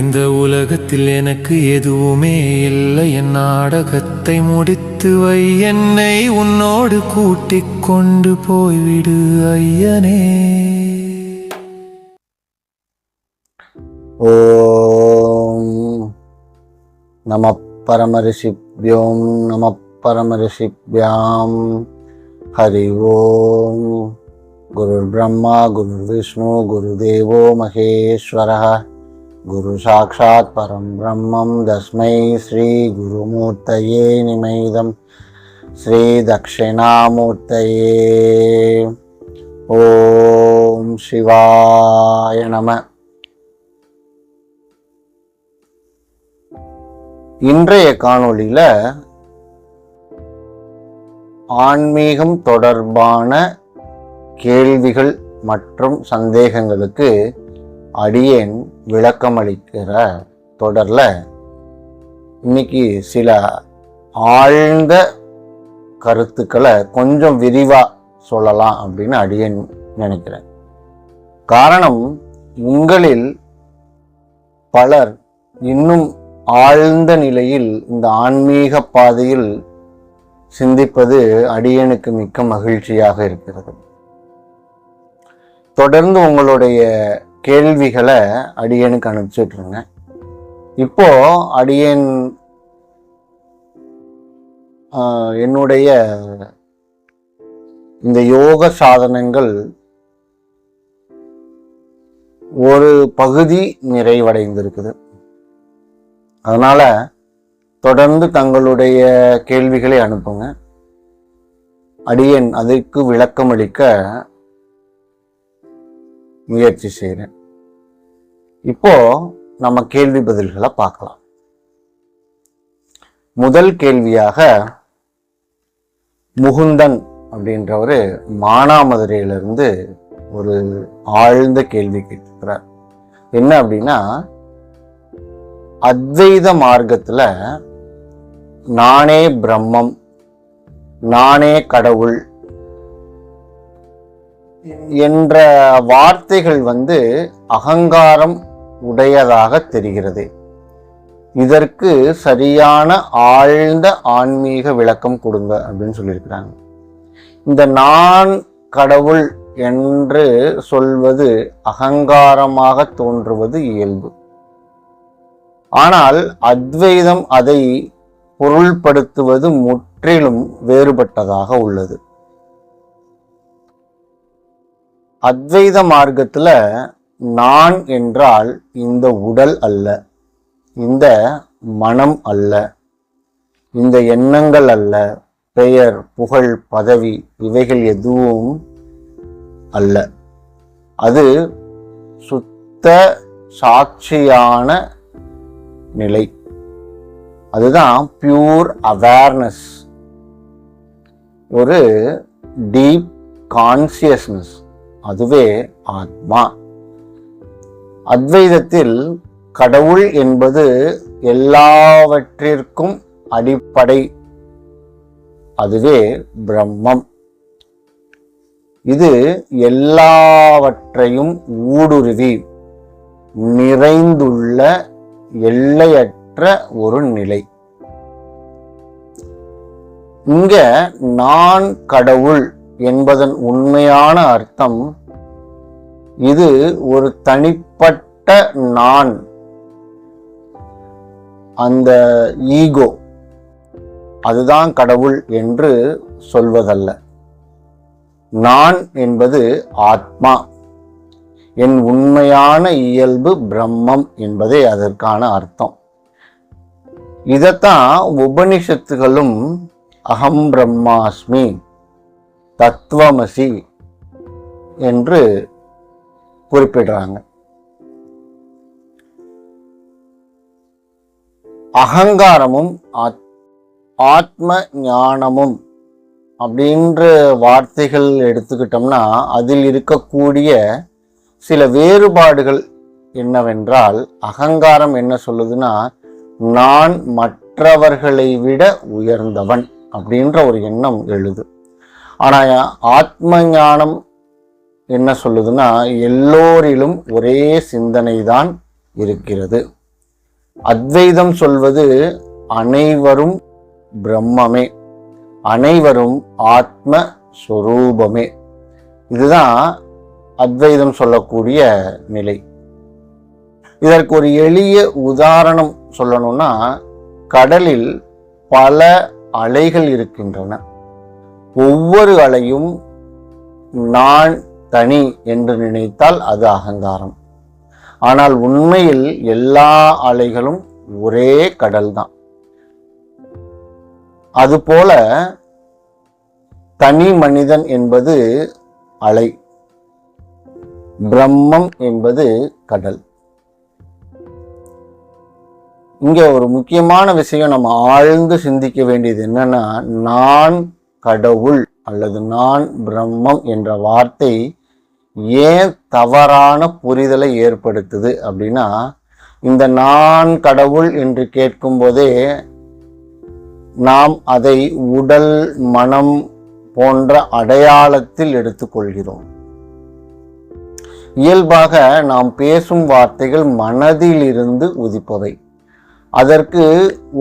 இந்த உலகத்தில் எனக்கு எதுவுமே இல்லை, என் நாடகத்தை முடித்து வை, என்னை உன்னோடு கூட்டிக் கொண்டு போய்விடு ஐயனே. ஓம் நம பரமரிஷிப்யோம் நம பரமரிஷிப்யாம். ஹரி ஓம். குருர் பிரம்மா குருர் விஷ்ணு குருதேவோ மகேஸ்வரः, குரு சாக்ஷாத் பரம் பிரம்மம் தஸ்மை ஸ்ரீ குருமூர்த்தயே நிமைதம் ஸ்ரீ தக்ஷிணாமூர்த்தயே. ஓம் சிவாய நம. இன்றைய காணொளியில ஆன்மீகம் தொடர்பான கேள்விகள் மற்றும் சந்தேகங்களுக்கு அடியேன் விளக்கமளிக்கிற தொடர்ல இன்னைக்கு சில ஆழ்ந்த கருத்துக்களை கொஞ்சம் விரிவா சொல்லலாம் அப்படின்னு அடியேன் நினைக்கிறேன். காரணம், உங்களில் பலர் இன்னும் ஆழ்ந்த நிலையில் இந்த ஆன்மீக பாதையில் சிந்திப்பது அடியேனுக்கு மிக்க மகிழ்ச்சியாக இருக்கிறது. தொடர்ந்து உங்களுடைய கேள்விகளை அடியேனுக்கு அனுப்பிச்சுட்ருங்க. இப்போ அடியேன் என்னுடைய இந்த யோக சாதனங்கள் ஒரு பகுதி நிறைவடைந்திருக்குது. அதனால தொடர்ந்து தங்களுடைய கேள்விகளை அனுப்புங்க. அடியேன் அதற்கு விளக்கமளிக்க முயற்சி செய்கிறேன். இப்போ நம்ம கேள்வி பதில்களை பார்க்கலாம். முதல் கேள்வியாக முகுந்தன் அப்படின்றவரு மானாமதுரையிலிருந்து ஒரு ஆழ்ந்த கேள்வி கேட்டிருக்கிறார். என்ன அப்படின்னா, அத்வைத மார்க்கத்துல நானே பிரம்மம், நானே கடவுள் என்ற வார்த்தைகள் அகங்காரம் உடையதாக தெரிகிறது. இதற்கு சரியான ஆழ்ந்த ஆன்மீக விளக்கம் கொடுங்க அப்படின்னு சொல்லியிருக்கிறாங்க. இந்த நான் கடவுள் என்று சொல்வது அகங்காரமாக தோன்றுவது இயல்பு. ஆனால் அத்வைதம் அதை பொருள்படுத்துவது முற்றிலும் வேறுபட்டதாக உள்ளது. அத்வைத மார்க்கத்துல நான் என்றால் இந்த உடல் அல்ல, இந்த மனம் அல்ல, இந்த எண்ணங்கள் அல்ல, பெயர் புகழ் பதவி இவைகள் எதுவும் அல்ல. அது சுத்த சாட்சியான நிலை. அதுதான் பியூர் அவேர்னஸ், ஒரு டீப் கான்சியஸ்னஸ். அதுவே ஆத்மா. அத்வைதத்தில் கடவுள் என்பது எல்லாவற்றிற்கும் அடிப்படை. அதுவே பிரம்மம். இது எல்லாவற்றையும் ஊடுருவி நிறைந்துள்ள எல்லையற்ற ஒரு நிலை. இங்க நான் கடவுள் என்பதன் உண்மையான அர்த்தம், இது ஒரு தனிப்பட்ட நான், அந்த ஈகோ, அதுதான் கடவுள் என்று சொல்வதல்ல. நான் என்பது ஆத்மா, என் உண்மையான இயல்பு பிரம்மம் என்பதே அதற்கான அர்த்தம். இதத்தான் உபனிஷத்துகளும் அகம் பிரம்மாஸ்மி தத்துவமசி என்று குறிப்பிடுறாங்க. அகங்காரமும் ஆத்ம ஞானமும் அப்படின்ற வார்த்தைகள் எடுத்துக்கிட்டோம்னா அதில் இருக்கக்கூடிய சில வேறுபாடுகள் என்னவென்றால், அகங்காரம் என்ன சொல்லுதுன்னா, நான் மற்றவர்களை விட உயர்ந்தவன் அப்படின்ற ஒரு எண்ணம் எழுது. ஆனா ஆத்ம ஞானம் என்ன சொல்லுதுன்னா, எல்லோரிலும் ஒரே சிந்தனை தான் இருக்கிறது. அத்வைதம் சொல்வது அனைவரும் பிரம்மமே, அனைவரும் ஆத்ம ஸ்வரூபமே. இதுதான் அத்வைதம் சொல்லக்கூடிய நிலை. இதற்கு ஒரு எளிய உதாரணம் சொல்லணும்னா, கடலில் பல அலைகள் இருக்கின்றன. ஒவ்வொரு அலையும் நான் தனி என்று நினைத்தால் அது அகங்காரம். ஆனால் உண்மையில் எல்லா அலைகளும் ஒரே கடல் தான். அதுபோல தனி மனிதன் என்பது அலை, பிரம்மம் என்பது கடல். இங்க ஒரு முக்கியமான விஷயம் நம்ம ஆழ்ந்து சிந்திக்க வேண்டியது என்னன்னா, நான் கடவுள் அல்லது நான் பிரம்மம் என்ற வார்த்தை ஏன் தவறான புரிதலை ஏற்படுத்துது அப்படின்னா, இந்த நான் கடவுள் என்று கேட்கும் போதே நாம் அதை உடல், மனம் போன்ற அடையாளத்தில் எடுத்துக்கொள்கிறோம். இயல்பாக நாம் பேசும் வார்த்தைகள் மனதிலிருந்து உதிப்பவை. அதற்கு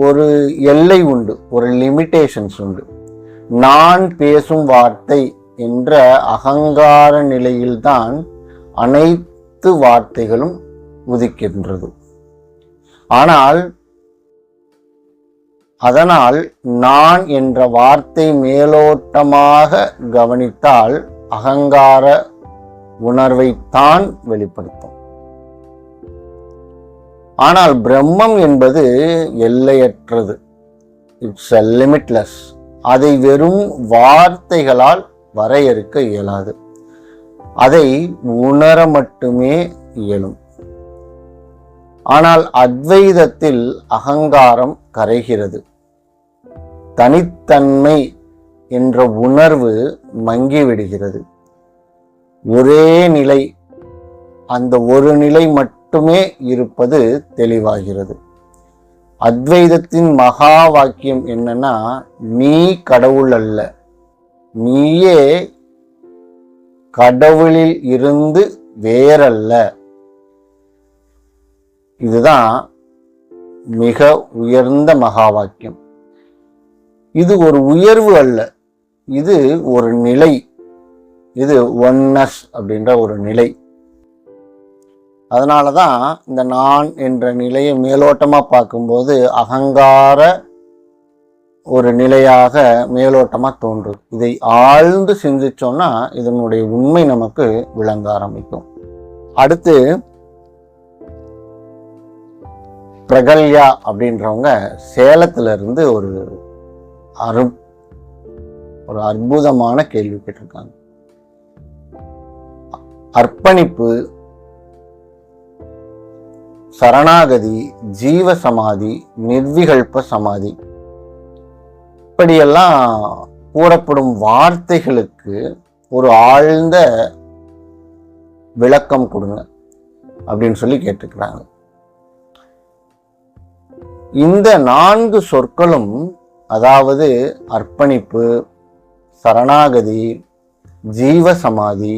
ஒரு எல்லை உண்டு, ஒரு லிமிட்டேஷன்ஸ் உண்டு. நான் பேசும் வார்த்தை என்ற அகங்கார நிலையில்தான் அனைத்து வார்த்தைகளும் உதிக்கின்றது. அதனால் நான் என்ற வார்த்தை மேலோட்டமாக கவனித்தால் அகங்கார உணர்வைத்தான் வெளிப்படுத்தும். ஆனால் பிரம்மம் என்பது எல்லையற்றது, இட்ஸ் லிமிட்லெஸ். அதை வெறும் வார்த்தைகளால் வரையறுக்க இயலாது. அதை உணர மட்டுமே இயலும். ஆனால் அத்வைதத்தில் அகங்காரம் கரைகிறது. தனித்தன்மை என்ற உணர்வு மங்கிவிடுகிறது. ஒரே நிலை, அந்த ஒரு நிலை மட்டுமே இருப்பது தெளிவாகிறது. அத்வைதத்தின் மகா வாக்கியம் என்னன்னா, நீ கடவுள் அல்ல, நீயே கடவுளில் இருந்து வேறல்ல. இதுதான் மிக உயர்ந்த மகா வாக்கியம். இது ஒரு உயர்வு அல்ல, இது ஒரு நிலை. இது ஒன்னஸ் அப்படின்ற ஒரு நிலை. அதனாலதான் இந்த நான் என்ற நிலையை மேலோட்டமா பார்க்கும்போது அகங்கார ஒரு நிலையாக மேலோட்டமா தோன்றும். இதை ஆழ்ந்து சிந்திச்சோம்னா இதனுடைய உண்மை நமக்கு விளங்க ஆரம்பிக்கும். அடுத்து பிரகல்யா அப்படின்றவங்க சேலத்துல இருந்து ஒரு அற்புதமான கேள்வி கேட்டிருக்காங்க. அர்ப்பணிப்பு, சரணாகதி, ஜீவ சமாதி, நிர்விகல்ப சமாதி, இப்படியெல்லாம் கூறப்படும் வார்த்தைகளுக்கு ஒரு ஆழ்ந்த விளக்கம் கொடுங்க அப்படின்னு சொல்லி கேட்டுக்கிறாங்க. இந்த 4 சொற்களும், அதாவது அர்ப்பணிப்பு, சரணாகதி, ஜீவ சமாதி,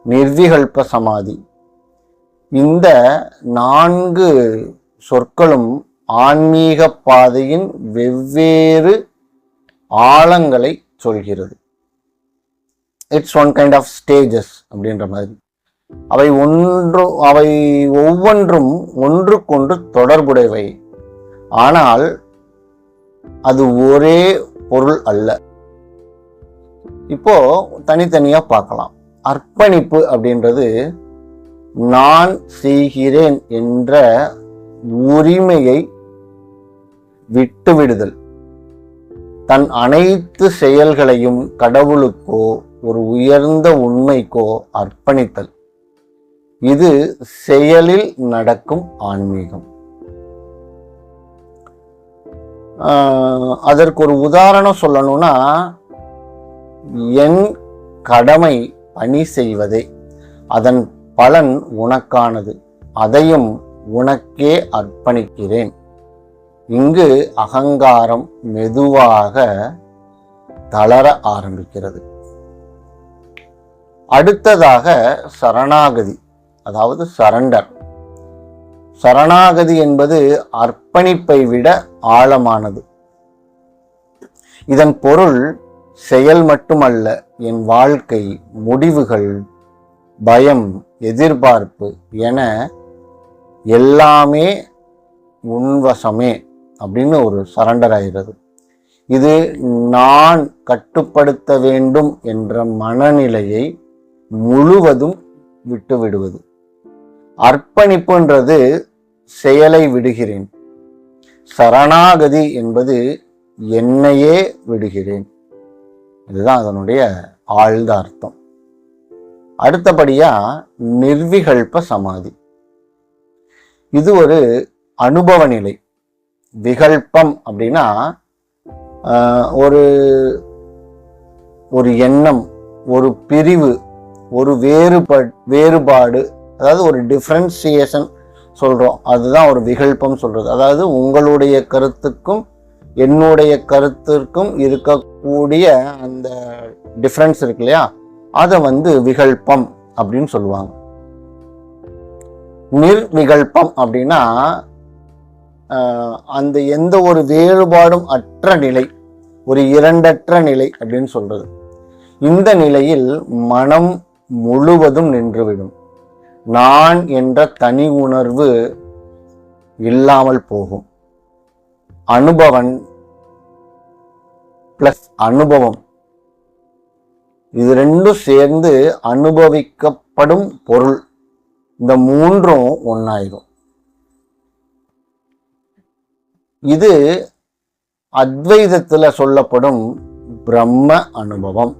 நிர்விகல்ப சமாதி, இந்த 4 சொற்களும் ஆன்மீக பாதையின் வெவ்வேறு ஆழங்களை சொல்கிறது. It's one kind of stages அப்படின்ற மாதிரி. அவை ஒவ்வொன்றும் ஒன்றுக்கொன்று தொடர்புடையவை. ஆனால் அது ஒரே பொருள் அல்ல. இப்போ தனித்தனியா பார்க்கலாம். அர்ப்பணிப்பு அப்படின்றது நான் செய்கிறேன் என்ற உரிமையை விட்டுவிடுதல், தன் அனைத்து செயல்களையும் கடவுளுக்கோ ஒரு உயர்ந்த உண்மைக்கோ அர்ப்பணித்தல். இது செயலில் நடக்கும் ஆன்மீகம். அதற்கு ஒரு உதாரணம் சொல்லணும்னா, என் கடமை பணி செய்வதே, அதன் பலன் உனக்கானது, அதையும் உனக்கே அர்ப்பணிக்கிறேன். இங்கு அகங்காரம் மெதுவாக தளர ஆரம்பிக்கிறது. அடுத்ததாக சரணாகதி, அதாவது சரண்டர். சரணாகதி என்பது அர்ப்பணிப்பை விட ஆழமானது. இதன் பொருள் செயல் மட்டுமல்ல, என் வாழ்க்கை, முடிவுகள், பயம், எதிர்பார்ப்பு என எல்லாமே உன்வசமே அப்படின்னு ஒரு சரண்டர் ஆகிறது. இது நான் கட்டுப்படுத்த வேண்டும் என்ற மனநிலையை முழுவதும் விட்டுவிடுவது. அர்ப்பணிப்புன்றது செயலை விடுகிறேன், சரணாகதி என்பது என்னையே விடுகிறேன். இதுதான் அதனுடைய ஆழ்ந்த அர்த்தம். அடுத்தபடியா நிர்விகல்ப சமாதி. இது ஒரு அனுபவ நிலை. விகல்பம் அப்படின்னா ஒரு எண்ணம், ஒரு பிரிவு, ஒரு வேறுபாடு, அதாவது ஒரு டிஃப்ரென்சியேஷன் சொல்றோம். அதுதான் ஒரு விகல்பம் சொல்றது. அதாவது உங்களுடைய கருத்துக்கும் என்னுடைய கருத்திற்கும் இருக்கக்கூடிய அந்த டிஃப்ரென்ஸ் இருக்கு இல்லையா, அதை விகல்பம் அப்படின்னு சொல்லுவாங்க. நிர்விகல்பம் அப்படின்னா அந்த எந்த ஒரு வேறுபாடும் அற்ற நிலை, ஒரு இரண்டற்ற நிலை அப்படின்னு சொல்றது. இந்த நிலையில் மனம் முழுவதும் நின்றுவிடும். நான் என்ற தனி உணர்வு இல்லாமல் போகும். அனுபவன் பிளஸ் அனுபவம், இது ரெண்டும் சேர்ந்து அனுபவிக்கப்படும் பொருள், இந்த மூன்றும் ஒன்னாயிரும். இது அத்வைதத்துல சொல்லப்படும் பிரம்ம அனுபவம்.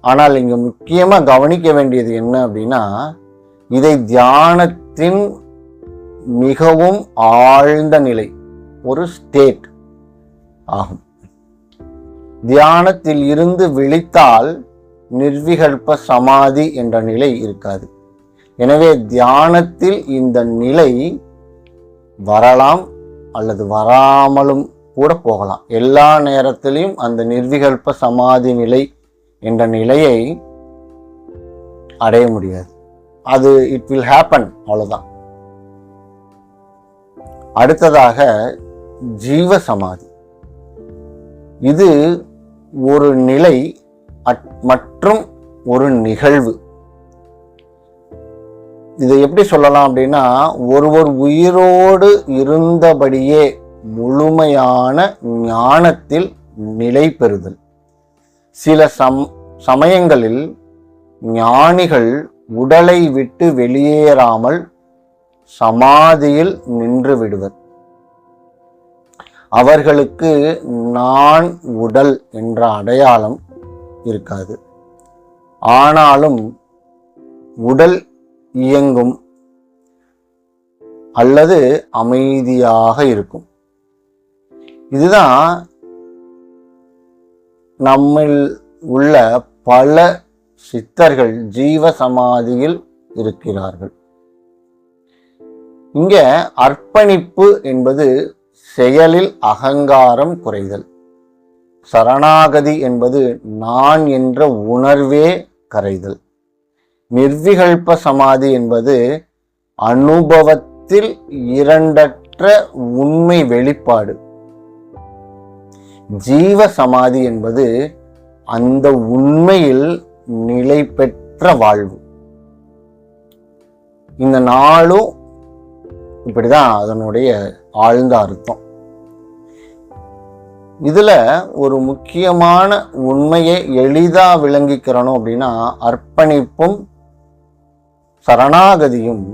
ஆனால் இங்க முக்கியமா கவனிக்க வேண்டியது என்ன அப்படின்னா, இதை தியானத்தின் மிகவும் ஆழ்ந்த நிலை, ஒரு ஸ்டேட் ஆகும். தியானத்தில் இருந்து விழித்தால் நிர்விகல்ப சமாதி என்ற நிலை இருக்காது. எனவே தியானத்தில் இந்த நிலை வரலாம் அல்லது வராமலும் கூட போகலாம். எல்லா நேரத்திலையும் அந்த நிர்விகல்ப சமாதி நிலை என்ற நிலையை அடைய முடியாது. அது இட் வில் ஹேப்பன், அவ்வளவுதான். அடுத்ததாக ஜீவ சமாதி. இது ஒரு நிலை மற்றும் ஒரு நிகழ்வு. இதை எப்படி சொல்லலாம் அப்படின்னா, ஒருவர் உயிரோடு இருந்தபடியே முழுமையான ஞானத்தில் நிலை பெறுதல். சில சமயங்களில் ஞானிகள் உடலை விட்டு வெளியேறாமல் சமாதியில் நின்று விடுவர். அவர்களுக்கு நான் உடல் என்ற அடையாளம் இருக்காது. ஆனாலும் உடல் இயங்கும் அல்லது அமைதியாக இருக்கும். இதுதான் நம்மில் உள்ள பல சித்தர்கள் ஜீவ சமாதியில் இருக்கிறார்கள். இங்க அர்ப்பணிப்பு என்பது செயலில் அகங்காரம் குறைதல். சரணாகதி என்பது நான் என்ற உணர்வே கரைதல். நிர்விகல்ப சமாதி என்பது அனுபவத்தில் இரண்டற்ற உண்மை வெளிப்பாடு. ஜீவ சமாதி என்பது அந்த உண்மையில் நிலை பெற்ற வாழ்வு. இந்த நாளும் இப்படிதான் அதனுடைய ஆழ்ந்த அர்த்தம். இதுல ஒரு முக்கியமான உண்மையை எளிதா விளங்கிக்கிறணும் அப்படின்னா, அர்ப்பணிப்பும் சரணாகதியும்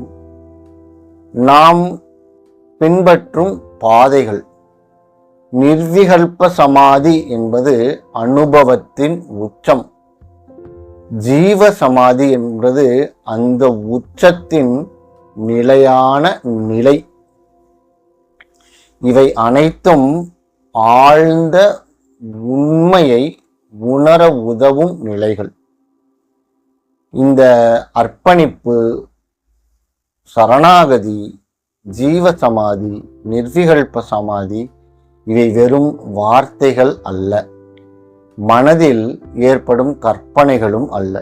நாம் பின்பற்றும் பாதைகள். நிர்விகல்ப சமாதி என்பது அனுபவத்தின் உச்சம். ஜீவ சமாதி என்பது அந்த உச்சத்தின் நிலையான நிலை. இவை அனைத்தும் ஆழ்ந்த உண்மையை உணர உதவும் நிலைகள். இந்த அர்ப்பணிப்பு, சரணாகதி, ஜீவ சமாதி, நிர்விகல்ப சமாதி இவை வெறும் வார்த்தைகள் அல்ல, மனதில் ஏற்படும் கற்பனைகளும் அல்ல.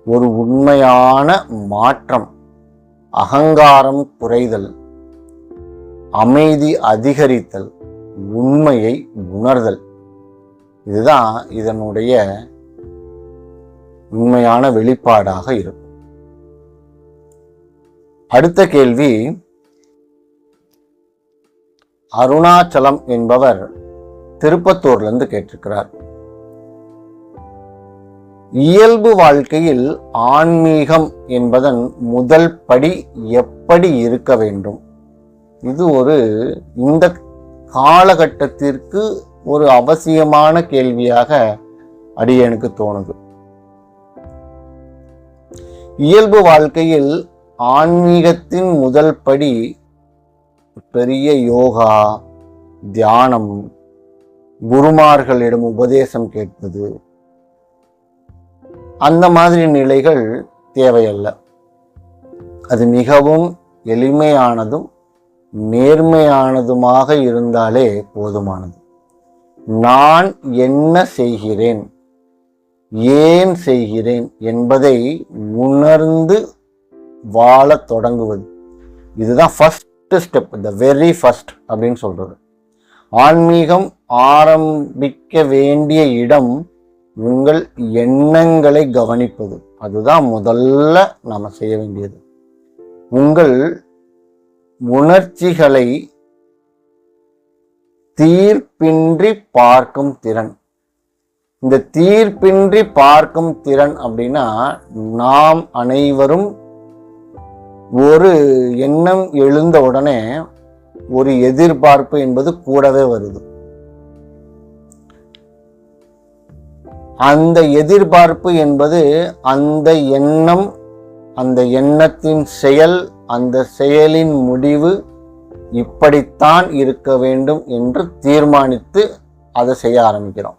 ஒரு உண்மையான மாற்றம், அகங்காரம் குறைதல், அமைதி அதிகரித்தல், உண்மையை உணர்தல். இதுதான் இதனுடைய உண்மையான வெளிப்பாடாக இருக்கும். அடுத்த கேள்வி, அருணாச்சலம் என்பவர் திருப்பத்தூர்ல இருந்து கேட்டிருக்கிறார். இயல்பு வாழ்க்கையில் ஆன்மீகம் என்பதன் முதல் படி எப்படி இருக்க வேண்டும்? இது இந்த காலகட்டத்திற்கு ஒரு அவசியமான கேள்வியாக அடியேனுக்கு தோணுது. இயல்பு வாழ்க்கையில் ஆன்மீகத்தின் முதல் படி பெரிய யோகா, தியானம், குருமார்களிடம் உபதேசம் கேட்பது, அந்த மாதிரி நிலைகள் தேவையல்ல. அது மிகவும் எளிமையானதும் நேர்மையானதுமாக இருந்தாலே போதுமானது. நான் என்ன செய்கிறேன், ஏன் செய்கிறேன் என்பதை உணர்ந்து வாழத் தொடங்குவது. இதுதான் first step, the very first அப்படின்னு சொல்றது. ஆன்மீகம் ஆரம்பிக்க வேண்டிய இடம் உங்கள் எண்ணங்களை கவனிப்பது. அதுதான் முதல்ல நாம செய்ய வேண்டியது. உங்கள் உணர்ச்சிகளை தீர்ப்பின்றி பார்க்கும் திறன். இந்த தீர்ப்பின்றி பார்க்கும் திறன் அப்படின்னா, நாம் அனைவரும் ஒரு எண்ணம் எழுந்த உடனே ஒரு எதிர்பார்ப்பு என்பது கூடவே வருது. அந்த எதிர்பார்ப்பு என்பது அந்த எண்ணம், அந்த எண்ணத்தின் செயல், அந்த செயலின் முடிவு இப்படித்தான் இருக்க வேண்டும் என்று தீர்மானித்து அதை செய்ய ஆரம்பிக்கிறோம்.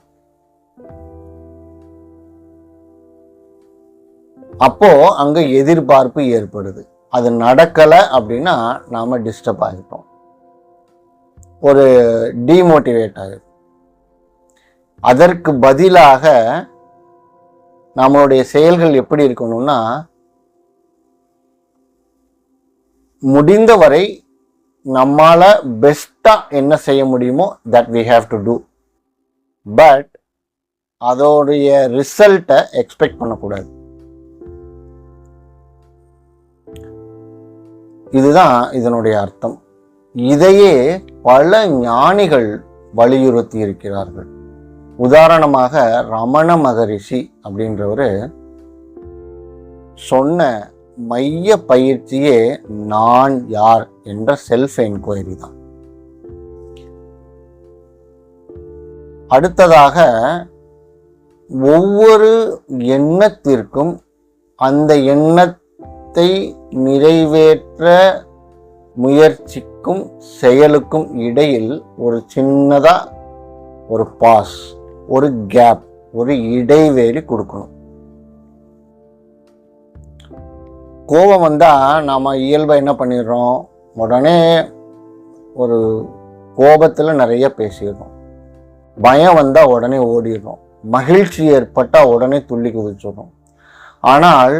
அப்போ அங்க எதிர்பார்ப்பு ஏற்படுது. அது நடக்கல அப்படின்னா நாம டிஸ்டர்ப் ஆகிட்டோம், ஒரு டிமோட்டிவேட் ஆகுது. அதற்கு பதிலாக நம்மளுடைய செயல்கள் எப்படி இருக்கணும்னா, முடிந்தவரை நம்மால பெஸ்டா என்ன செய்ய முடியுமோ that we have to do, but அதோடைய ரிசல்ட்டை எக்ஸ்பெக்ட் பண்ணக்கூடாது. இதுதான் இதனுடைய அர்த்தம். இதையே பல ஞானிகள் வலியுறுத்தி இருக்கிறார்கள். உதாரணமாக ரமண மகரிஷி அப்படின்றவரு சொன்ன மைய பயிற்சியே நான் யார் என்ற செல்ஃப் என்கொயரி தான். அடுத்ததாக ஒவ்வொரு எண்ணத்திற்கும் அந்த எண்ணத்தை நிறைவேற்ற முயற்சிக்கும் செயலுக்கும் இடையில் ஒரு சின்னதா ஒரு பாஸ், ஒரு கேப், ஒரு இடைவெளி கொடுக்கணும். கோபம் வந்தா நாம இயல்பா என்ன பண்ணிடுறோம், உடனே ஒரு கோபத்துல நிறைய பேசிடுறோம். பயம் வந்தா உடனே ஓடிடுறோம். மகிழ்ச்சி ஏற்பட்டா உடனே துள்ளி குதிச்சிடுறோம். ஆனால்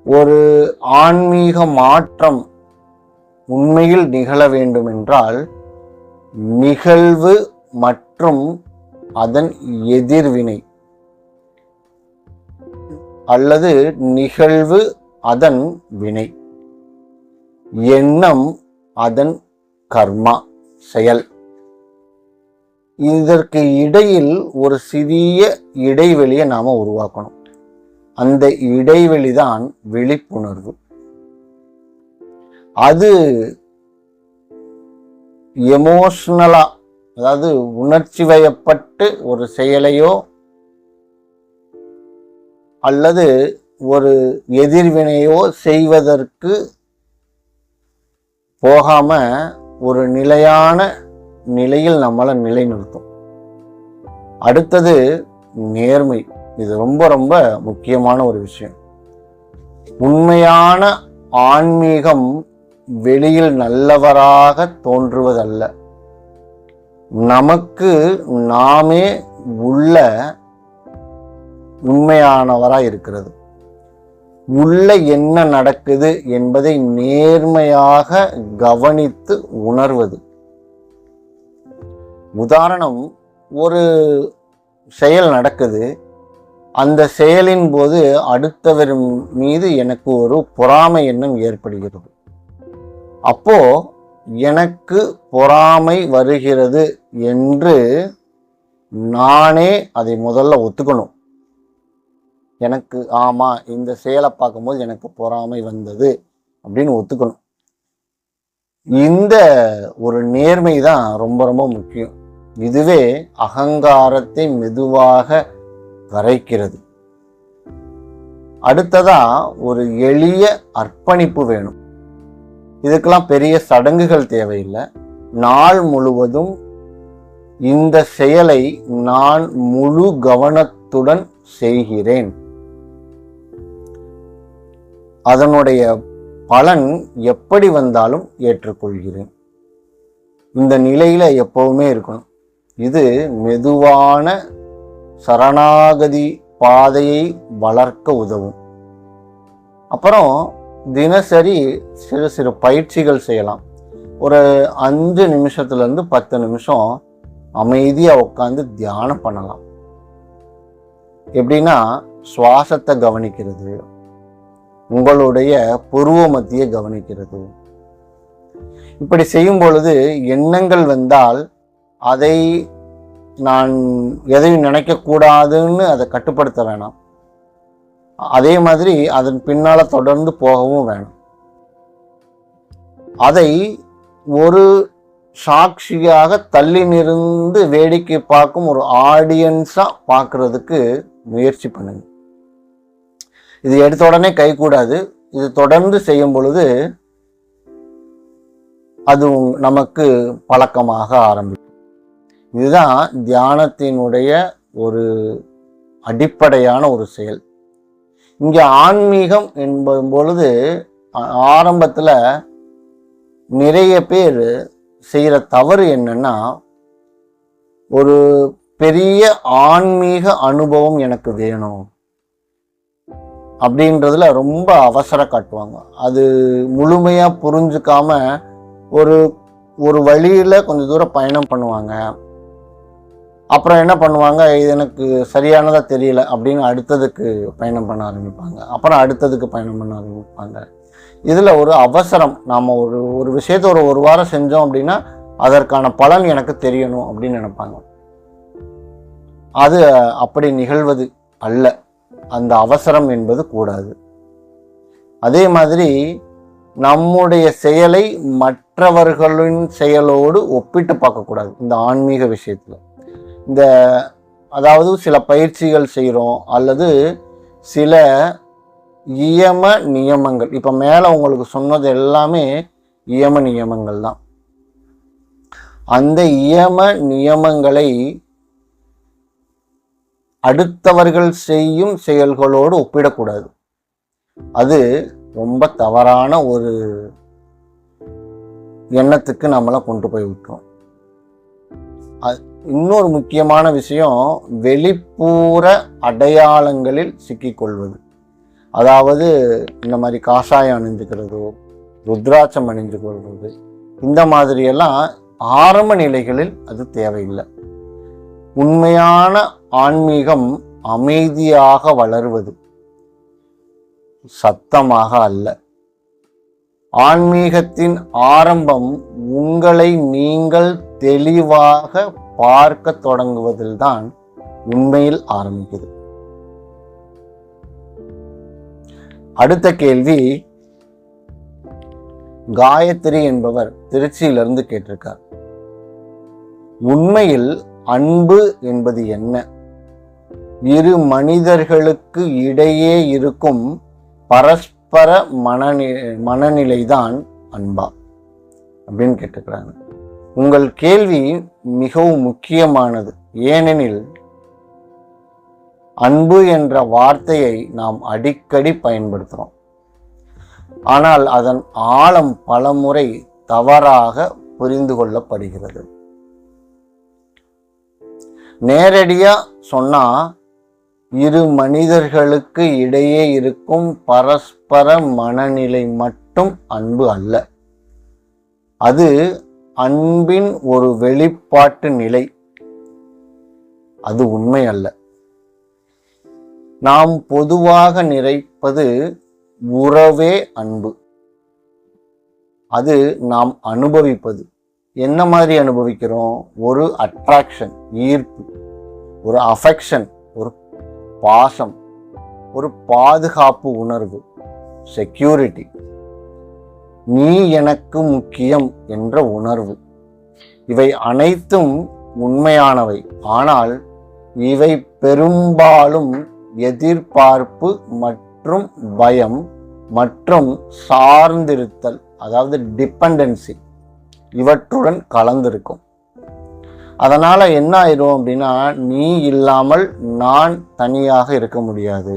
ஒரு ஆன்மீக மாற்றம் உண்மையில் நிகழ வேண்டும் என்றால் நிகழ்வு மற்றும் அதன் எதிர்வினை, அல்லது நிகழ்வு அதன் வினை, எண்ணம் அதன் கர்மா செயல், இதற்கு இடையில் ஒரு சிறிய இடைவெளியை நாம உருவாக்கணும். அந்த இடைவெளிதான் விழிப்புணர்வு. அது எமோஷனலா, அதாவது உணர்ச்சி வயப்பட்டு ஒரு செயலையோ அல்லது ஒரு எதிர்வினையோ செய்வதற்கு போகாம ஒரு நிலையான நிலையில் நம்மளை நிலைநிறுத்தும். அடுத்தது நேர்மை. இது ரொம்ப ரொம்ப முக்கியமான ஒரு விஷயம். உண்மையான ஆன்மீகம் வெளியில் நல்லவராக தோன்றுவதல்ல, நமக்கு நாமே உள்ள உண்மையானவராய் இருக்கிறது. உள்ள என்ன நடக்குது என்பதை நேர்மையாக கவனித்து உணர்வது. உதாரணம், ஒரு செயல் நடக்குது, அந்த செயலின் போது அடுத்தவர் மீது எனக்கு ஒரு பொறாமை எண்ணம் ஏற்படுகிறது. அப்போ எனக்கு பொறாமை வருகிறது என்று நானே அதை முதல்ல ஒத்துக்கணும். எனக்கு ஆமா, இந்த செயலை பார்க்கும்போது எனக்கு பொறாமை வந்தது அப்படின்னு ஒத்துக்கணும். இந்த ஒரு நேர்மை தான் ரொம்ப ரொம்ப முக்கியம். இதுவே அகங்காரத்தை மெதுவாக கரைக்கிறது. அடுத்ததா ஒரு எளிய அர்ப்பணிப்பு வேணும். இதுக்கெல்லாம் பெரிய சடங்குகள் தேவையில்லை. நாள் முழுவதும் இந்த செயலை நான் முழு கவனத்துடன் செய்கிறேன், அதனுடைய பலன் எப்படி வந்தாலும் ஏற்றுக்கொள்கிறேன். இந்த நிலையில எப்பவுமே இருக்கணும். இது மெதுவான சரணாகதி பாதையை வளர்க்க உதவும். அப்புறம் தினசரி சிறு சிறு பயிற்சிகள் செய்யலாம். ஒரு 5 நிமிஷத்துலேருந்து 10 நிமிஷம் அமைதியாக உட்காந்து தியானம் பண்ணலாம். எப்படின்னா, சுவாசத்தை கவனிக்கிறது, உங்களுடைய புருவ மத்தியை கவனிக்கிறது. இப்படி செய்யும் பொழுது எண்ணங்கள் வந்தால் அதை நான் எதையும் நினைக்கக்கூடாதுன்னு அதை கட்டுப்படுத்த வேணாம். அதே மாதிரி அதன் பின்னால தொடர்ந்து போகவும் வேணும். அதை ஒரு சாட்சியாக தள்ளி நின்று வேடிக்கை பார்க்கும் ஒரு ஆடியன்ஸா பார்க்கறதுக்கு முயற்சி பண்ணுங்க. இது எடுத்த உடனே கைகூடாது. இது தொடர்ந்து செய்யும் பொழுது அது நமக்கு பழக்கமாக ஆரம்பிக்கும். இதுதான் தியானத்தினுடைய ஒரு அடிப்படையான ஒரு செயல். இங்க ஆன்மீகம் என்பதும் பொழுது ஆரம்பத்துல நிறைய பேர் செய்யற தவறு என்னன்னா, ஒரு பெரிய ஆன்மீக அனுபவம் எனக்கு வேணும் அப்படின்றதுல ரொம்ப அவசர காட்டுவாங்க. அது முழுமையா புரிஞ்சுக்காம ஒரு வழியில கொஞ்சம் தூரம் பயணம் பண்ணுவாங்க. அப்புறம் என்ன பண்ணுவாங்க, இது எனக்கு சரியானதா தெரியல அப்படின்னு அடுத்ததுக்கு பயணம் பண்ண ஆரம்பிப்பாங்க. அப்புறம் அடுத்ததுக்கு பயணம் பண்ண ஆரம்பிப்பாங்க. இதுல ஒரு அவசரம். நாம ஒரு விஷயத்த ஒரு வாரம் செஞ்சோம் அப்படின்னா அதற்கான பலன் எனக்கு தெரியணும் அப்படின்னு நினைப்பாங்க. அது அப்படி நிகழ்வது அல்ல. அந்த அவசரம் என்பது கூடாது. அதே மாதிரி நம்முடைய செயலை மற்றவர்களின் செயலோடு ஒப்பிட்டு பார்க்கக்கூடாது. இந்த ஆன்மீக விஷயத்துல அதாவது சில பயிற்சிகள் செய்கிறோம் அல்லது சில இயம நியமங்கள். இப்ப மேல உங்களுக்கு சொன்னது எல்லாமே இயம நியமங்கள் தான். அந்த இயம நியமங்களை அடுத்தவர்கள் செய்யும் செயல்களோடு ஒப்பிடக்கூடாது. அது ரொம்ப தவறான ஒரு எண்ணத்துக்கு நம்மளை கொண்டு போய் விட்டுரும். இன்னொரு முக்கியமான விஷயம், வெளிப்புற அடையாளங்களில் சிக்கிக்கொள்வது. அதாவது இந்த மாதிரி காஷாயம் அணிஞ்சுக்கிறதோ, ருத்ராட்சம் அணிஞ்சு கொள்வது, இந்த மாதிரியெல்லாம் ஆரம்ப நிலைகளில் அது தேவையில்லை. உண்மையான ஆன்மீகம் அமைதியாக வளருவது, சத்தமாக அல்ல. ஆன்மீகத்தின் ஆரம்பம் உங்களை நீங்கள் தெளிவாக பார்க்க தொடங்குவதில் தான் உண்மையில் ஆரம்பிக்குது. அடுத்த கேள்வி காயத்ரி என்பவர் திருச்சியிலிருந்து கேட்டிருக்கார். உண்மையில் அன்பு என்பது என்ன? இரு மனிதர்களுக்கு இடையே இருக்கும் பரஸ்பர மனநிலைதான் அன்பா அப்படின்னு கேட்டுக்கிறாங்க. உங்கள் கேள்வி மிகவும் முக்கியமானது. ஏனெனில் அன்பு என்ற வார்த்தையை நாம் அடிக்கடி பயன்படுத்துகிறோம். ஆனால் அதன் ஆழம் பலமுறை தவறாக புரிந்து கொள்ளப்படுகிறது. நேரடியா சொன்னா இரு மனிதர்களுக்கு இடையே இருக்கும் பரஸ்பர மனநிலை மட்டும் அன்பு அல்ல. அது அன்பின் ஒரு வெளிப்பாட்டு நிலை. அது உண்மை அல்ல. நாம் பொதுவாக நினைப்பது உறவே அன்பு. அது நாம் அனுபவிப்பது. என்ன மாதிரி அனுபவிக்கிறோம்? ஒரு அட்ராக்ஷன், ஈர்ப்பு, ஒரு அஃபெக்ஷன், ஒரு பாசம், ஒரு பாதுகாப்பு உணர்வு, செக்யூரிட்டி, நீ எனக்கு முக்கியம் என்ற உணர்வு. இவை அனைத்தும் உண்மையானவை. ஆனால் இவை பெரும்பாலும் எதிர்பார்ப்பு மற்றும் பயம் மற்றும் சார்ந்திருத்தல், அதாவது டிபெண்டன்சி, இவற்றுடன் கலந்திருக்கும். அதனால என்ன ஆயிரும் அப்படின்னா, நீ இல்லாமல் நான் தனியாக இருக்க முடியாது,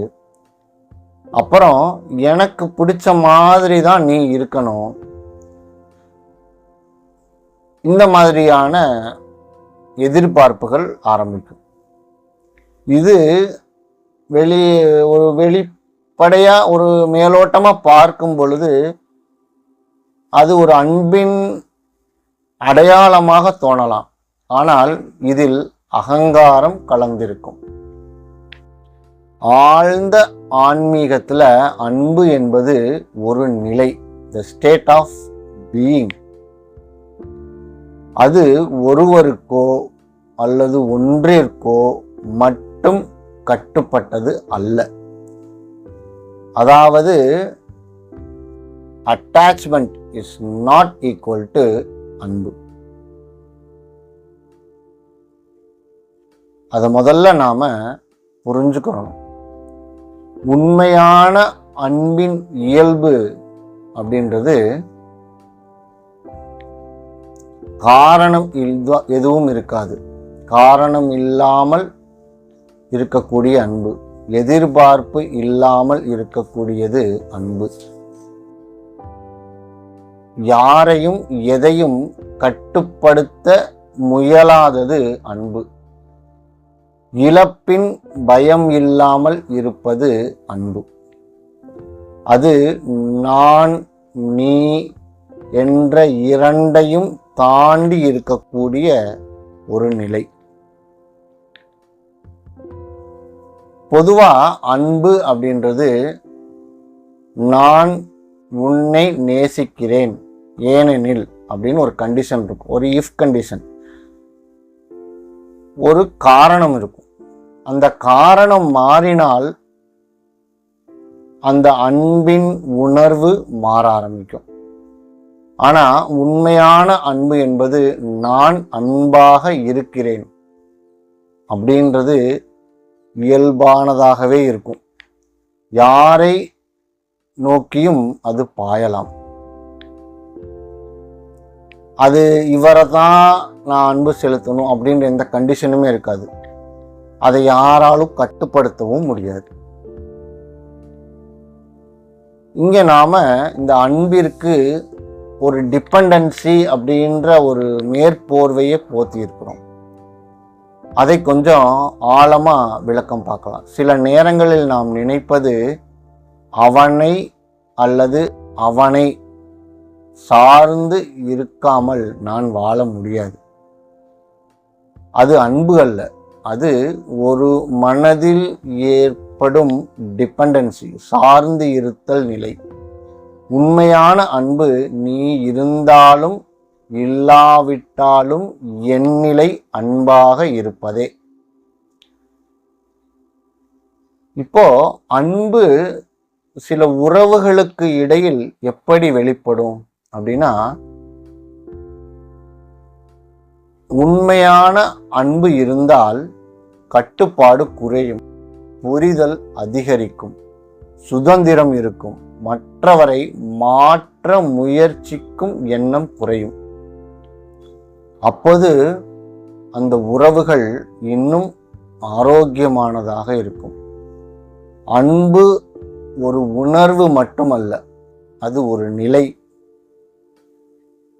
அப்புறம் எனக்கு பிடிச்ச மாதிரி தான் நீ இருக்கணும், இந்த மாதிரியான எதிர்பார்ப்புகள் ஆரம்பிக்கும். இது ஒரு வெளிப்படையா ஒரு மேலோட்டமா பார்க்கும் பொழுது அது ஒரு அன்பின் அடையாளமாக தோணலாம். ஆனால் இதில் அகங்காரம் கலந்திருக்கும். ஆழ்ந்த ஆன்மீகத்துல அன்பு என்பது ஒரு நிலை, the state of being. அது ஒருவருக்கோ அல்லது ஒன்றிற்கோ மட்டும் கட்டுப்பட்டது அல்ல. அதாவது attachment is not equal to அன்பு. அதை முதல்ல நாம புரிஞ்சுக்கணும். உண்மையான அன்பின் இயல்பு அப்படின்றது காரணம் எதுவும் இருக்காது. காரணம் இல்லாமல் இருக்கக்கூடிய அன்பு, எதிர்பார்ப்பு இல்லாமல் இருக்கக்கூடியது அன்பு. யாரையும் எதையும் கட்டுப்படுத்த முயலாதது அன்பு. இழப்பின் பயம் இல்லாமல் இருப்பது அன்பு. அது நான் நீ என்ற இரண்டையும் தாண்டி இருக்கக்கூடிய ஒரு நிலை. பொதுவா அன்பு அப்படின்றது நான் உன்னை நேசிக்கிறேன் ஏனெனில் அப்படின்னு ஒரு கண்டிஷன் இருக்கும், ஒரு இஃப் கண்டிஷன், ஒரு காரணம் இருக்கும். அந்த காரணம் மாறினால் அந்த அன்பின் உணர்வு மாற ஆரம்பிக்கும். ஆனா உண்மையான அன்பு என்பது நான் அன்பாக இருக்கிறேன் அப்படின்றது இயல்பானதாகவே இருக்கும். யாரை நோக்கியும் அது பாயலாம். அது இவரை தான் நான் அன்பு செலுத்தணும் அப்படின்ற எந்த கண்டிஷனுமே இருக்காது. அதை யாராலும் கட்டுப்படுத்தவும் முடியாது. இங்க நாம இந்த அன்பிற்கு ஒரு டிபெண்டன்சி அப்படின்ற ஒரு மேற்போர்வையை போத்தி இருக்கிறோம். அதை கொஞ்சம் ஆழமா விளக்கம் பார்க்கலாம். சில நேரங்களில் நாம் நினைப்பது அவனை அல்லது அவனை சார்ந்து இருக்காமல் நான் வாழ முடியாது. அது அன்பு அல்ல. அது ஒரு மனதில் ஏற்படும் டிபெண்டன்சி, சார்ந்து இருத்தல் நிலை. உண்மையான அன்பு நீ இருந்தாலும் இல்லாவிட்டாலும் என் நிலை அன்பாக இருப்பதே. இப்போ அன்பு சில உறவுகளுக்கு இடையில் எப்படி வெளிப்படும் அப்படின்னா, உண்மையான அன்பு இருந்தால் கட்டுப்பாடு குறையும், புரிதல் அதிகரிக்கும், சுதந்திரம் இருக்கும், மற்றவரை மாற்ற முயற்சிக்கும் எண்ணம் குறையும். அப்போது அந்த உறவுகள் இன்னும் ஆரோக்கியமானதாக இருக்கும். அன்பு ஒரு உணர்வு மட்டுமல்ல, அது ஒரு நிலை.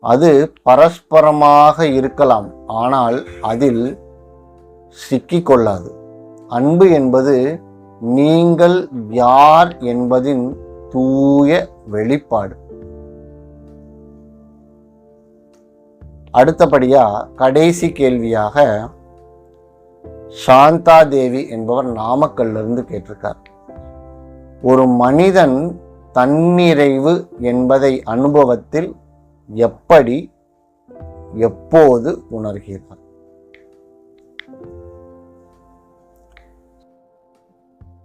அது பரஸ்பரமாக இருக்கலாம், ஆனால் அதில் சிக்கிக்கொள்ளாது. அன்பு என்பது நீங்கள் யார் என்பதின் தூய வெளிப்பாடு. அடுத்தபடியா கடைசி கேள்வியாக சாந்தா தேவி என்பவர் நாமக்கல்ல இருந்து கேட்டிருக்கார். ஒரு மனிதன் தன்னிறைவு என்பதை அனுபவத்தில் எப்படி எப்போது உணர்கிறார்?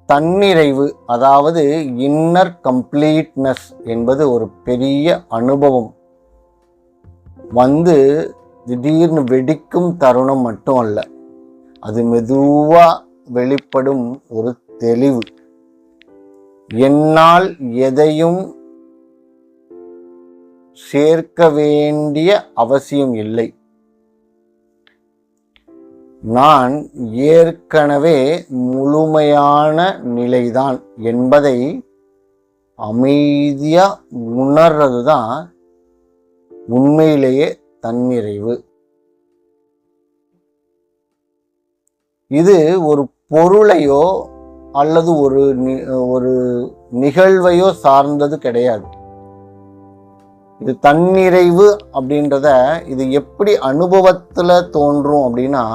தன்னிறைவு அதாவது இன்னர் கம்ப்ளீட்னஸ் என்பது ஒரு பெரிய அனுபவம். திடீர்னு வெடிக்கும் தருணம் மட்டும் அல்ல, அது மெதுவா வெளிப்படும் ஒரு தெளிவு. என்னால் எதையும் சேர்க்க வேண்டிய அவசியம் இல்லை, நான் ஏற்கனவே முழுமையான நிலைதான் என்பதை அமைதியா உணர்றதுதான் உண்மையிலேயே தன்னிறைவு. இது ஒரு பொருளையோ அல்லது ஒரு நிகழ்வையோ சார்ந்தது கிடையாது. இது தன்னிறைவு அப்படின்றத இது எப்படி அனுபவத்துல தோன்றும் அப்படின்னா,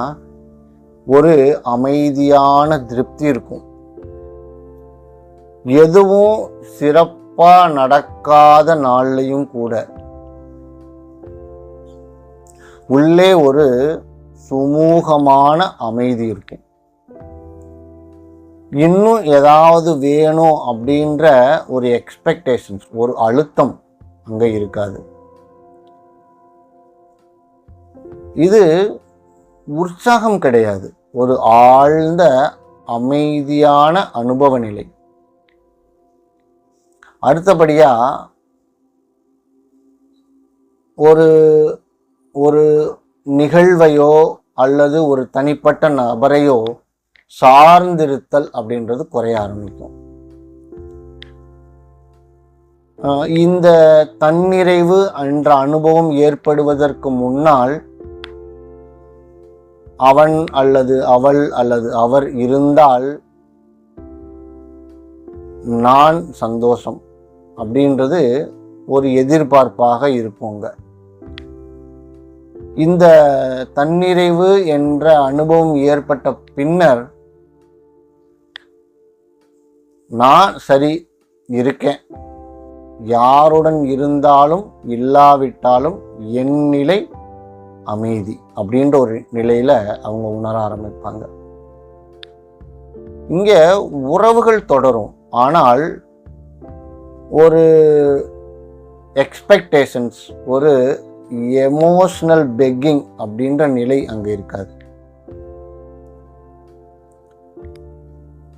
ஒரு அமைதியான திருப்தி இருக்கும். எதுவும் சிறப்பா நடக்காத நாள்லையும் கூட உள்ளே ஒரு சுமூகமான அமைதி இருக்கும். இன்னும் ஏதாவது வேணும் அப்படின்ற ஒரு எக்ஸ்பெக்டேஷன்ஸ், ஒரு அழுத்தம் அங்க இருக்காது. இது உற்சாகம் கிடையாது, ஒரு ஆழ்ந்த அமைதியான அனுபவ நிலை. அடுத்தபடியா ஒரு நிகழ்வையோ அல்லது ஒரு தனிப்பட்ட நபரையோ சார்ந்திருத்தல் அப்படின்றது குறைய ஆரம்பிக்கும். இந்த தன்னிறைவு என்ற அனுபவம் ஏற்படுவதற்கு முன்னால் அவன் அல்லது அவள் அல்லது அவர் இருந்தால் நான் சந்தோஷம் அப்படின்றது ஒரு எதிர்பார்ப்பாக இருப்போங்க. இந்த தன்னிறைவு என்ற அனுபவம் ஏற்பட்ட பின்னர் நான் சரி இருக்கேன், யாருடன் இருந்தாலும் இல்லாவிட்டாலும் என் நிலை அமைதி அப்படின்ற ஒரு நிலையில அவங்க உணர ஆரம்பிப்பாங்க. இங்க உறவுகள் தொடரும், ஆனால் ஒரு எக்ஸ்பெக்டேஷன்ஸ், ஒரு எமோஷனல் பெக்கிங் அப்படின்ற நிலை அங்க இருக்காது.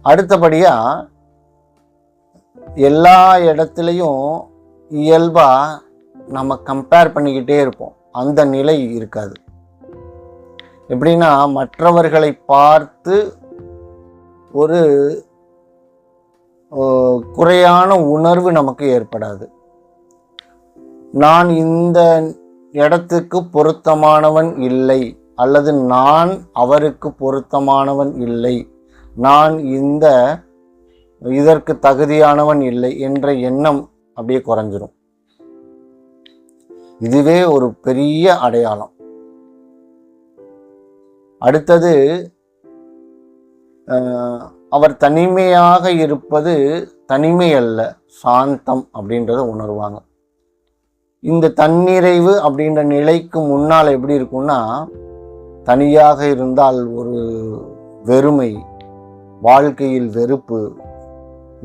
அடுத்தபடியா எல்லா இடத்துலையும் இயல்பா நம்ம கம்பேர் பண்ணிக்கிட்டே இருப்போம், அந்த நிலை இருக்காது. எப்படின்னா, மற்றவர்களை பார்த்து ஒரு குறையான உணர்வு நமக்கு ஏற்படாது. நான் இந்த இடத்துக்கு பொருத்தமானவன் இல்லை, அல்லது நான் அவருக்கு பொருத்தமானவன் இல்லை, நான் இதற்கு தகுதியானவன் இல்லை என்ற எண்ணம் அப்படியே குறைஞ்சிரும். இதுவே ஒரு பெரிய அடையாளம். அடுத்தது, அவர் தனிமையாக இருப்பது தனிமை அல்ல, சாந்தம் அப்படின்றத உணர்வாங்க. இந்த தன்னிறைவு அப்படின்ற நிலைக்கு முன்னால் எப்படி இருக்கும்னா, தனியாக இருந்தால் ஒரு வெறுமை, வாழ்க்கையில் வெறுப்பு,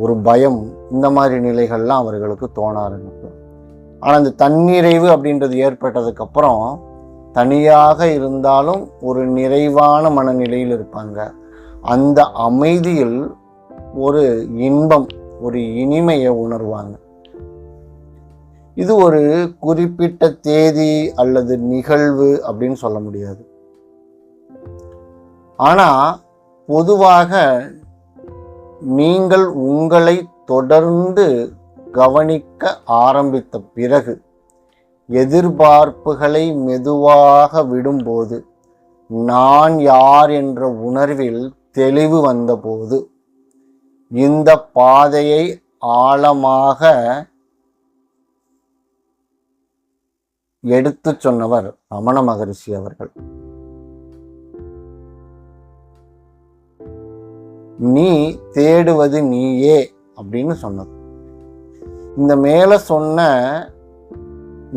ஒரு பயம், இந்த மாதிரி நிலைகள்லாம் அவர்களுக்கு தோண ஆரம்பிக்கும். ஆனால் இந்த தன்னிறைவு அப்படின்றது ஏற்பட்டதுக்கு அப்புறம் தனியாக இருந்தாலும் ஒரு நிறைவான மனநிலையில் இருப்பாங்க. அந்த அமைதியில் ஒரு இன்பம், ஒரு இனிமையை உணர்வாங்க. இது ஒரு குறிப்பிட்ட தேதி அல்லது நிகழ்வு அப்படின்னு சொல்ல முடியாது. ஆனா பொதுவாக நீங்கள் உங்களை தொடர்ந்து கவனிக்க ஆரம்பித்த பிறகு, எதிர்பார்ப்புகளை மெதுவாக விடும்போது, நான் யார் என்ற உணர்வில் தெளிவு வந்தபோது, இந்த பாதையை ஆழமாக எடுத்து சொன்னவர் ரமண மகரிஷி அவர்கள். நீ தேடுவது நீயே அப்படின்னு சொன்னது. இந்த மேல சொன்ன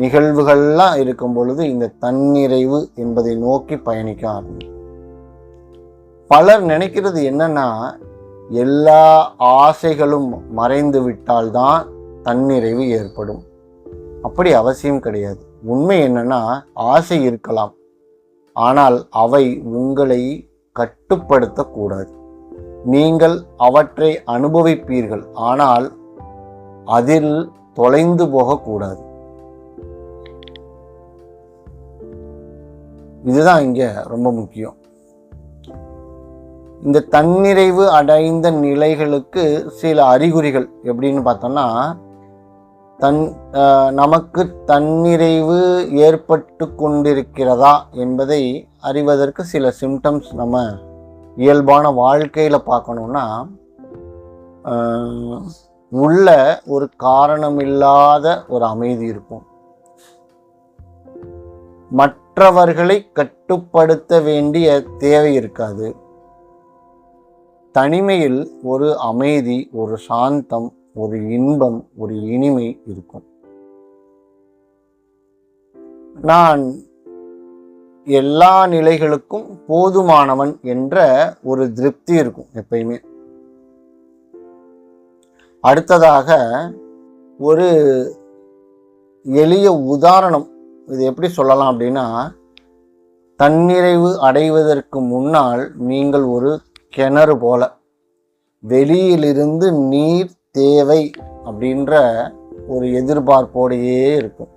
நிகழ்வுகள்லாம் இருக்கும் பொழுது இந்த தன்னிறைவு என்பதை நோக்கி பயணிக்க ஆரம்பிக்கும். பலர் நினைக்கிறது என்னன்னா, எல்லா ஆசைகளும் மறைந்து விட்டால்தான் தன்னிறைவு ஏற்படும். அப்படி அவசியம் கிடையாது. உண்மை என்னன்னா, ஆசை இருக்கலாம், ஆனால் அவை உங்களை கட்டுப்படுத்தக்கூடாது. நீங்கள் அவற்றை அனுபவிப்பீர்கள், ஆனால் அதில் தொலைந்து போகக்கூடாது. இதுதான் இங்க ரொம்ப முக்கியம். இந்த தன்னிறைவு அடைந்த நிலைகளுக்கு சில அறிகுறிகள் எப்படின்னு பார்த்தோம்னா, நமக்கு தன்னிறைவு ஏற்பட்டு கொண்டிருக்கிறதா என்பதை அறிவதற்கு சில சிம்டம்ஸ் நம்ம இயல்பான வாழ்க்கையில பார்க்கணும்னா, உள்ள ஒரு காரணமில்லாத ஒரு அமைதி இருக்கும். மற்றவர்களை கட்டுப்படுத்த வேண்டிய தேவை இருக்காது. தனிமையில் ஒரு அமைதி, ஒரு சாந்தம், ஒரு இன்பம், ஒரு இனிமை இருக்கும். நான் எல்லா நிலைகளுக்கும் போதுமானவன் என்ற ஒரு திருப்தி இருக்கும் எப்பயுமே. அடுத்ததாக ஒரு எளிய உதாரணம், இது எப்படி சொல்லலாம் அப்படின்னா, தன்னிறைவு அடைவதற்கு முன்னால் நீங்கள் ஒரு கிணறு போல, வெளியிலிருந்து நீர் தேவை அப்படின்ற ஒரு எதிர்பார்ப்போடையே இருக்கும்.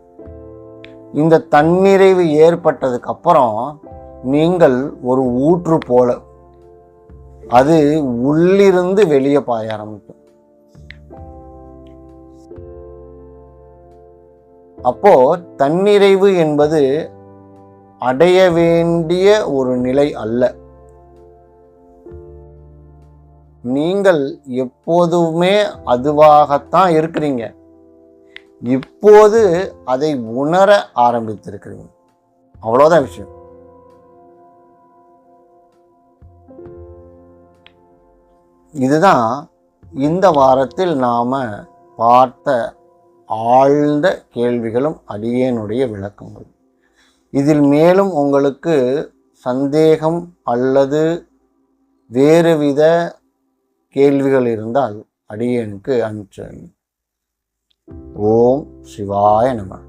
இந்த தன்னிறைவு ஏற்பட்டதுக்கு அப்புறம் நீங்கள் ஒரு ஊற்று போல, அது உள்ளிருந்து வெளியே பாய ஆரம்பிக்கும். அப்போ தன்னிறைவு என்பது அடைய வேண்டிய ஒரு நிலை அல்ல. நீங்கள் எப்போதுமே அதுவாகத்தான் இருக்கிறீங்க. இப்போது அதை உணர ஆரம்பித்திருக்கிறீங்க. அவ்வளவுதான் விஷயம். இதுதான் இந்த வாரத்தில் நாம பார்த்த ஆழ்ந்த கேள்விகளும் அடியேனுடைய விளக்கங்கள். இதில் மேலும் உங்களுக்கு சந்தேகம் அல்லது வேறுவித கேள்விகள் இருந்தால் அடியேனுக்கு அனுப்பிச்சு. ஓம் சிவாய நமः.